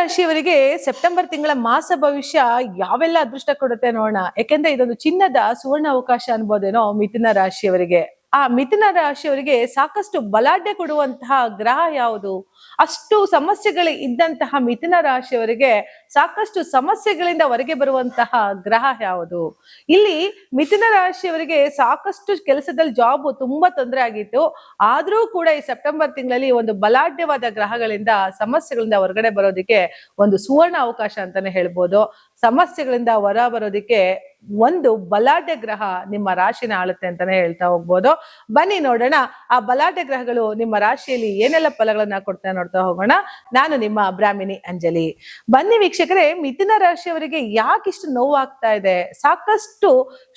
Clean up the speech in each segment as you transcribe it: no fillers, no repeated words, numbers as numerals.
ರಾಶಿಯವರಿಗೆ ಸೆಪ್ಟೆಂಬರ್ ತಿಂಗಳ ಮಾಸ ಭವಿಷ್ಯ ಯಾವೆಲ್ಲ ಅದೃಷ್ಟ ಕೊಡುತ್ತೆ ನೋಡೋಣ. ಯಾಕೆಂದ್ರೆ ಇದೊಂದು ಚಿನ್ನದ ಸುವರ್ಣ ಅವಕಾಶ ಅನ್ಬೋದೇನೋ ಮಿಥುನ ರಾಶಿಯವರಿಗೆ. ಆ ಮಿಥುನ ರಾಶಿಯವರಿಗೆ ಸಾಕಷ್ಟು ಬಲಾಢ್ಯ ಕೊಡುವಂತಹ ಗ್ರಹ ಯಾವುದು? ಅಷ್ಟು ಸಮಸ್ಯೆಗಳು ಇದ್ದಂತಹ ಮಿಥುನ ರಾಶಿಯವರಿಗೆ ಸಾಕಷ್ಟು ಸಮಸ್ಯೆಗಳಿಂದ ಹೊರಗೆ ಬರುವಂತಹ ಗ್ರಹ ಯಾವುದು? ಇಲ್ಲಿ ಮಿಥುನ ರಾಶಿಯವರಿಗೆ ಸಾಕಷ್ಟು ಕೆಲಸದಲ್ಲಿ ಜಾಬ್ ತುಂಬಾ ತೊಂದರೆ ಆಗಿತ್ತು. ಆದ್ರೂ ಕೂಡ ಈ ಸೆಪ್ಟೆಂಬರ್ ತಿಂಗಳಲ್ಲಿ ಒಂದು ಬಲಾಢ್ಯವಾದ ಗ್ರಹಗಳಿಂದ ಸಮಸ್ಯೆಗಳಿಂದ ಹೊರಗಡೆ ಬರೋದಿಕ್ಕೆ ಒಂದು ಸುವರ್ಣ ಅವಕಾಶ ಅಂತಾನೆ ಹೇಳ್ಬೋದು. ಸಮಸ್ಯೆಗಳಿಂದ ಹೊರ ಬರೋದಿಕ್ಕೆ ಒಂದು ಬಲಾಢ್ಯ ಗ್ರಹ ನಿಮ್ಮ ರಾಶಿನ ಆಳುತ್ತೆ ಅಂತಾನೆ ಹೇಳ್ತಾ ಹೋಗ್ಬೋದು. ಬನ್ನಿ ನೋಡೋಣ ಆ ಬಲಾಢ್ಯ ಗ್ರಹಗಳು ನಿಮ್ಮ ರಾಶಿಯಲ್ಲಿ ಏನೆಲ್ಲ ಫಲಗಳನ್ನ ನೋಡ್ತಾ ಹೋಗೋಣ. ನಾನು ನಿಮ್ಮ ಬ್ರಾಹ್ಮಿಣಿ ಅಂಜಲಿ. ಬನ್ನಿ ವೀಕ್ಷಕರೇ, ಮಿಥುನ ರಾಶಿಯವರಿಗೆ ಯಾಕಿಷ್ಟು ನೋವು ಆಗ್ತಾ ಇದೆ? ಸಾಕಷ್ಟು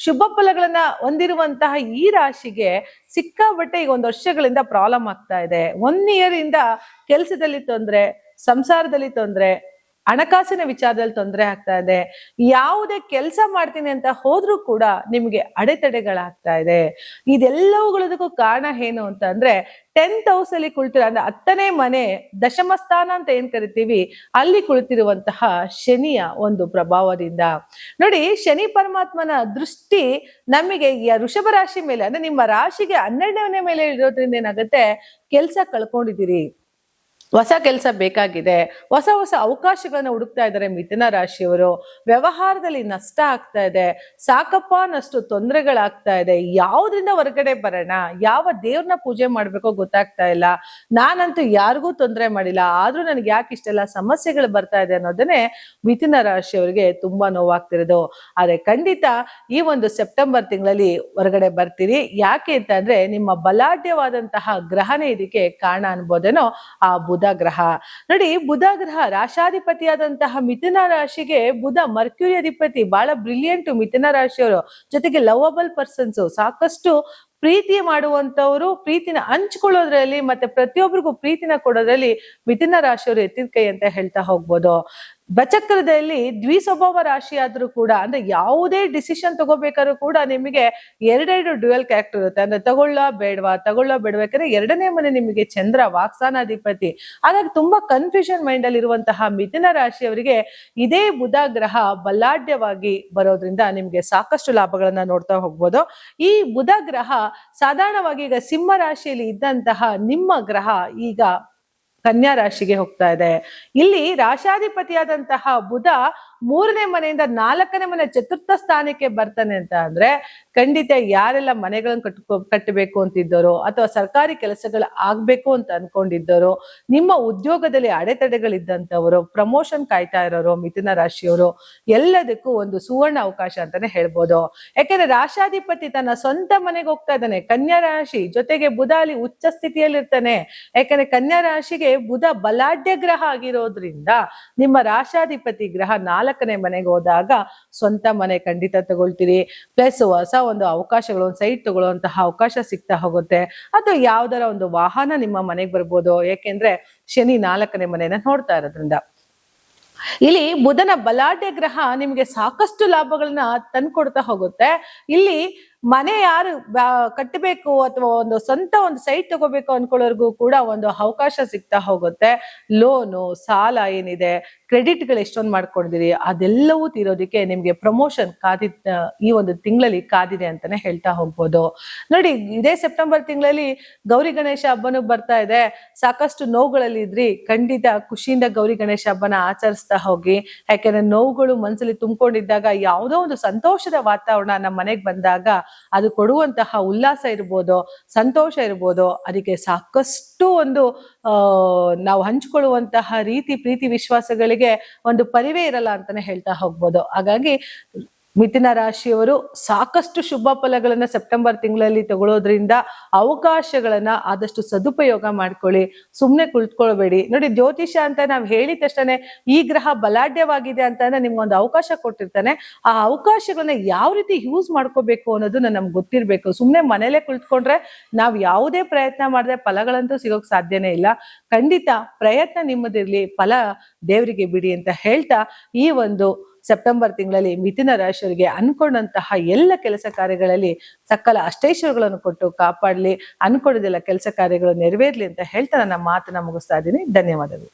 ಶುಭ ಫಲಗಳನ್ನ ಹೊಂದಿರುವಂತಹ ಈ ರಾಶಿಗೆ ಸಿಕ್ಕಾಬಟ್ಟೆ ಈಗ 1 ವರ್ಷಗಳಿಂದ ಪ್ರಾಬ್ಲಮ್ ಆಗ್ತಾ ಇದೆ. 1 ಇಯರ್ ಇಂದ ಕೆಲಸದಲ್ಲಿ ತೊಂದ್ರೆ, ಸಂಸಾರದಲ್ಲಿ ತೊಂದ್ರೆ, ಹಣಕಾಸಿನ ವಿಚಾರದಲ್ಲಿ ತೊಂದರೆ ಆಗ್ತಾ ಇದೆ. ಯಾವುದೇ ಕೆಲಸ ಮಾಡ್ತೀನಿ ಅಂತ ಹೋದ್ರೂ ಕೂಡ ನಿಮ್ಗೆ ಅಡೆತಡೆಗಳಾಗ್ತಾ ಇದೆ. ಇದೆಲ್ಲವುಗಳದಕ್ಕೂ ಕಾರಣ ಏನು ಅಂತ ಅಂದ್ರೆ 10th ಹೌಸ್ ಅಲ್ಲಿ ಕುಳಿತಿರೋ ಅಂದ್ರೆ 10ನೇ ಮನೆ, ದಶಮ ಸ್ಥಾನ ಅಂತ ಏನ್ ಕರಿತೀವಿ, ಅಲ್ಲಿ ಕುಳಿತಿರುವಂತಹ ಶನಿಯ ಒಂದು ಪ್ರಭಾವದಿಂದ. ನೋಡಿ, ಶನಿ ಪರಮಾತ್ಮನ ದೃಷ್ಟಿ ನಮಗೆ ವೃಷಭ ರಾಶಿ ಮೇಲೆ ಅಂದ್ರೆ ನಿಮ್ಮ ರಾಶಿಗೆ 12ನೇ ಮೇಲೆ ಇರೋದ್ರಿಂದ ಏನಾಗುತ್ತೆ, ಕೆಲಸ ಕಳ್ಕೊಂಡಿದ್ದೀರಿ, ಹೊಸ ಕೆಲಸ ಬೇಕಾಗಿದೆ, ಹೊಸ ಹೊಸ ಅವಕಾಶಗಳನ್ನ ಹುಡುಕ್ತಾ ಇದ್ದಾರೆ ಮಿಥುನ ರಾಶಿಯವರು. ವ್ಯವಹಾರದಲ್ಲಿ ನಷ್ಟ ಆಗ್ತಾ ಇದೆ, ಸಾಕಪ್ಪ ಅನ್ನಷ್ಟು ತೊಂದರೆಗಳಾಗ್ತಾ ಇದೆ. ಯಾವ್ದ್ರಿಂದ ಹೊರಗಡೆ ಬರೋಣ, ಯಾವ ದೇವ್ರನ್ನ ಪೂಜೆ ಮಾಡ್ಬೇಕೋ ಗೊತ್ತಾಗ್ತಾ ಇಲ್ಲ. ನಾನಂತೂ ಯಾರಿಗೂ ತೊಂದರೆ ಮಾಡಿಲ್ಲ, ಆದ್ರೂ ನನಗೆ ಯಾಕೆ ಇಷ್ಟೆಲ್ಲ ಸಮಸ್ಯೆಗಳು ಬರ್ತಾ ಇದೆ ಅನ್ನೋದನ್ನೇ ಮಿಥುನ ರಾಶಿಯವರಿಗೆ ತುಂಬಾ ನೋವಾಗ್ತಿರೋದು. ಆದ್ರೆ ಖಂಡಿತ ಈ ಒಂದು ಸೆಪ್ಟೆಂಬರ್ ತಿಂಗಳಲ್ಲಿ ಹೊರಗಡೆ ಬರ್ತೀರಿ. ಯಾಕೆ ಅಂತ ಅಂದ್ರೆ ನಿಮ್ಮ ಬಲಾಢ್ಯವಾದಂತಹ ಗ್ರಹನೇ ಇದಕ್ಕೆ ಕಾರಣ ಅನ್ಬೋದೇನೋ ಆ ಬುಧ ಗ್ರಹ. ನೋಡಿ, ಬುಧ ಗ್ರಹ ರಾಶಾಧಿಪತಿಯಾದಂತಹ ಮಿಥುನ ರಾಶಿಗೆ ಬುಧ ಮರ್ಕ್ಯೂರಿ ಅಧಿಪತಿ. ಬಹಳ ಬ್ರಿಲಿಯಂಟ್ ಮಿಥುನ ರಾಶಿಯವರು. ಜೊತೆಗೆ ಲವಬಲ್ ಪರ್ಸನ್ಸ್, ಸಾಕಷ್ಟು ಪ್ರೀತಿ ಮಾಡುವಂತವ್ರು, ಪ್ರೀತಿನ ಹಂಚ್ಕೊಳ್ಳೋದ್ರಲ್ಲಿ ಮತ್ತೆ ಪ್ರತಿಯೊಬ್ಬರಿಗೂ ಪ್ರೀತಿನ ಕೊಡೋದ್ರಲ್ಲಿ ಮಿಥುನ ರಾಶಿಯವರು ಎತ್ತಿದ ಕೈ ಅಂತ ಹೇಳ್ತಾ ಹೋಗ್ಬೋದು. ಬಚಕ್ರದಲ್ಲಿ ದ್ವಿಸ್ವಭಾವ ರಾಶಿ ಆದ್ರೂ ಕೂಡ ಅಂದ್ರೆ ಯಾವುದೇ ಡಿಸಿಷನ್ ತಗೋಬೇಕಾದ್ರೂ ಕೂಡ ನಿಮಗೆ 2 ಡ್ಯುಯಲ್ ಕ್ಯಾರೆಕ್ಟರ್ ಇರುತ್ತೆ. ಅಂದ್ರೆ ತಗೊಳ್ಳೋ ಬೇಡಬೇಕಾದ್ರೆ 2ನೇ ಮನೆ ನಿಮಗೆ ಚಂದ್ರ ವಾಕ್ಸಾನಾಧಿಪತಿ. ಹಾಗಾಗಿ ತುಂಬಾ ಕನ್ಫ್ಯೂಷನ್ ಮೈಂಡ್ ಅಲ್ಲಿ ಇರುವಂತಹ ಮಿಥುನ ರಾಶಿಯವರಿಗೆ ಇದೇ ಬುಧ ಗ್ರಹ ಬಲಾಢ್ಯವಾಗಿ ಬರೋದ್ರಿಂದ ನಿಮ್ಗೆ ಸಾಕಷ್ಟು ಲಾಭಗಳನ್ನ ನೋಡ್ತಾ ಹೋಗ್ಬೋದು. ಈ ಬುಧ ಗ್ರಹ ಸಾಧಾರಣವಾಗಿ ಈಗ ಸಿಂಹ ರಾಶಿಯಲ್ಲಿ ಇದ್ದಂತಹ ನಿಮ್ಮ ಗ್ರಹ ಈಗ ಕನ್ಯಾ ರಾಶಿಗೆ ಹೋಗ್ತಾ ಇದೆ. ಇಲ್ಲಿ ರಾಶಾಧಿಪತಿಯಾದಂತಹ ಬುಧ 3ನೇ ಮನೆಯಿಂದ 4ನೇ ಮನೆ ಚತುರ್ಥ ಸ್ಥಾನಕ್ಕೆ ಬರ್ತಾನೆ ಅಂತ ಅಂದ್ರೆ ಖಂಡಿತ ಯಾರೆಲ್ಲ ಮನೆಗಳನ್ನು ಕಟ್ಟಬೇಕು ಅಂತಿದ್ದರೋ ಅಥವಾ ಸರ್ಕಾರಿ ಕೆಲಸಗಳು ಆಗ್ಬೇಕು ಅಂತ ಅನ್ಕೊಂಡಿದ್ದರೋ, ನಿಮ್ಮ ಉದ್ಯೋಗದಲ್ಲಿ ಅಡೆತಡೆಗಳಿದ್ದಂಥವರು, ಪ್ರಮೋಷನ್ ಕಾಯ್ತಾ ಇರೋರು ಮಿಥುನ ರಾಶಿಯವರು, ಎಲ್ಲದಕ್ಕೂ ಒಂದು ಸುವರ್ಣ ಅವಕಾಶ ಅಂತಾನೆ ಹೇಳ್ಬೋದು. ಯಾಕೆಂದ್ರೆ ರಾಶಾಧಿಪತಿ ತನ್ನ ಸ್ವಂತ ಮನೆಗೆ ಹೋಗ್ತಾ ಇದ್ದಾನೆ, ಕನ್ಯಾ ರಾಶಿ. ಜೊತೆಗೆ ಬುಧ ಅಲ್ಲಿ ಉಚ್ಚ ಸ್ಥಿತಿಯಲ್ಲಿ ಇರ್ತಾನೆ. ಯಾಕಂದ್ರೆ ಕನ್ಯಾ ರಾಶಿಗೆ ಬುಧ ಬಲಾಢ್ಯ ಗ್ರಹ ಆಗಿರೋದ್ರಿಂದ ನಿಮ್ಮ ರಾಶಾಧಿಪತಿ ಗ್ರಹ 4ನೇ ಮನೆಗೆ ಹೋದಾಗ ಸ್ವಂತ ಮನೆ ಖಂಡಿತ ತಗೊಳ್ತೀರಿ. ಪ್ಲಸ್ ಹೊಸ ಒಂದು ಅವಕಾಶಗಳು, ಒಂದು ಸೈಟ್ ತಗೊಳ್ಳುವಂತಹ ಅವಕಾಶ ಸಿಗ್ತಾ ಹೋಗುತ್ತೆ. ಅಥವಾ ಯಾವ್ದಾರ ಒಂದು ವಾಹನ ನಿಮ್ಮ ಮನೆಗೆ ಬರ್ಬೋದು. ಯಾಕೆಂದ್ರೆ ಶನಿ 4ನೇ ಮನೆಯನ್ನ ನೋಡ್ತಾ ಇರೋದ್ರಿಂದ. ಇಲ್ಲಿ ಬುಧನ ಬಲಾಢ್ಯ ಗ್ರಹ ನಿಮ್ಗೆ ಸಾಕಷ್ಟು ಲಾಭಗಳನ್ನ ತಂದ್ಕೊಡ್ತಾ ಹೋಗುತ್ತೆ. ಇಲ್ಲಿ ಮನೆ ಯಾರು ಕಟ್ಟಬೇಕು ಅಥವಾ ಒಂದು ಸ್ವಂತ ಒಂದು ಸೈಟ್ ತಗೋಬೇಕು ಅನ್ಕೊಳ್ಳೋರ್ಗೂ ಕೂಡ ಒಂದು ಅವಕಾಶ ಸಿಗ್ತಾ ಹೋಗುತ್ತೆ. ಲೋನು, ಸಾಲ ಏನಿದೆ, ಕ್ರೆಡಿಟ್ಗಳು ಎಷ್ಟೊಂದು ಮಾಡ್ಕೊಂಡಿದ್ದೀರಿ ಅದೆಲ್ಲವೂ ತೀರೋದಕ್ಕೆ ನಿಮ್ಗೆ ಪ್ರಮೋಷನ್ ಈ ಒಂದು ತಿಂಗಳಲ್ಲಿ ಕಾದಿದೆ ಅಂತಾನೆ ಹೇಳ್ತಾ ಹೋಗ್ಬೋದು. ನೋಡಿ, ಇದೇ ಸೆಪ್ಟೆಂಬರ್ ತಿಂಗಳಲ್ಲಿ ಗೌರಿ ಗಣೇಶ ಹಬ್ಬನೂ ಬರ್ತಾ ಇದೆ. ಸಾಕಷ್ಟು ನೋವುಗಳಲ್ಲಿ ಇದ್ರಿ, ಖಂಡಿತ ಖುಷಿಯಿಂದ ಗೌರಿ ಗಣೇಶ ಹಬ್ಬನ ಆಚರಿಸ್ತಾ ಹೋಗಿ. ಯಾಕೆಂದ್ರೆ ನೋವುಗಳು ಮನಸ್ಸಲ್ಲಿ ತುಂಬಿಕೊಂಡಿದ್ದಾಗ ಯಾವುದೋ ಒಂದು ಸಂತೋಷದ ವಾತಾವರಣ ನಮ್ಮ ಮನೆಗೆ ಬಂದಾಗ ಅದು ಕೊಡುವಂತಹ ಉಲ್ಲಾಸ ಇರ್ಬೋದು, ಸಂತೋಷ ಇರ್ಬೋದು, ಅದಕ್ಕೆ ಸಾಕಷ್ಟು ಒಂದು ನಾವು ಹಂಚಿಕೊಳ್ಳುವಂತಹ ಪ್ರೀತಿ ವಿಶ್ವಾಸಗಳಿಗೆ ಒಂದು ಪರಿವೇ ಇರಲ್ಲ ಅಂತಾನೆ ಹೇಳ್ತಾ ಹೋಗ್ಬೋದು. ಹಾಗಾಗಿ ಮಿಥುನ ರಾಶಿಯವರು ಸಾಕಷ್ಟು ಶುಭ ಫಲಗಳನ್ನ ಸೆಪ್ಟೆಂಬರ್ ತಿಂಗಳಲ್ಲಿ ತಗೊಳ್ಳೋದ್ರಿಂದ ಅವಕಾಶಗಳನ್ನ ಆದಷ್ಟು ಸದುಪಯೋಗ ಮಾಡ್ಕೊಳ್ಳಿ. ಸುಮ್ನೆ ಕುಳಿತುಕೊಳ್ಬೇಡಿ. ನೋಡಿ, ಜ್ಯೋತಿಷ ಅಂತ ನಾವ್ ಹೇಳಿದ ತಕ್ಷಣ ಈ ಗ್ರಹ ಬಲಾಢ್ಯವಾಗಿದೆ ಅಂತ ನಿಮ್ಗೊಂದು ಅವಕಾಶ ಕೊಟ್ಟಿರ್ತಾನೆ. ಆ ಅವಕಾಶಗಳನ್ನ ಯಾವ ರೀತಿ ಯೂಸ್ ಮಾಡ್ಕೋಬೇಕು ಅನ್ನೋದು ನಮ್ಗೆ ಗೊತ್ತಿರ್ಬೇಕು. ಸುಮ್ನೆ ಮನೇಲೆ ಕುಳಿತುಕೊಂಡ್ರೆ ನಾವ್ ಯಾವುದೇ ಪ್ರಯತ್ನ ಮಾಡದೆ ಫಲಗಳಂತೂ ಸಿಗೋಕ್ ಸಾಧ್ಯನೇ ಇಲ್ಲ. ಖಂಡಿತ ಪ್ರಯತ್ನ ನಿಮ್ಮದಿರ್ಲಿ, ಫಲ ದೇವರಿಗೆ ಬಿಡಿ ಅಂತ ಹೇಳ್ತಾ ಈ ಒಂದು ಸೆಪ್ಟೆಂಬರ್ ತಿಂಗಳಲ್ಲಿ ಮಿಥುನ ರಾಶಿಯವರಿಗೆ ಅನ್ಕೊಂಡಂತಹ ಎಲ್ಲ ಕೆಲಸ ಕಾರ್ಯಗಳಲ್ಲಿ ಸಕಲ ಅಷ್ಟೈಶ್ವರ್ಯಗಳನ್ನು ಕೊಟ್ಟು ಕಾಪಾಡ್ಲಿ, ಅನ್ಕೊಂಡದೆಲ್ಲ ಕೆಲಸ ಕಾರ್ಯಗಳು ನೆರವೇರ್ಲಿ ಅಂತ ಹೇಳ್ತಾ ನನ್ನ ಮಾತನ್ನ ಮುಗಿಸ್ತಾ ಇದ್ದೀನಿ. ಧನ್ಯವಾದಗಳು.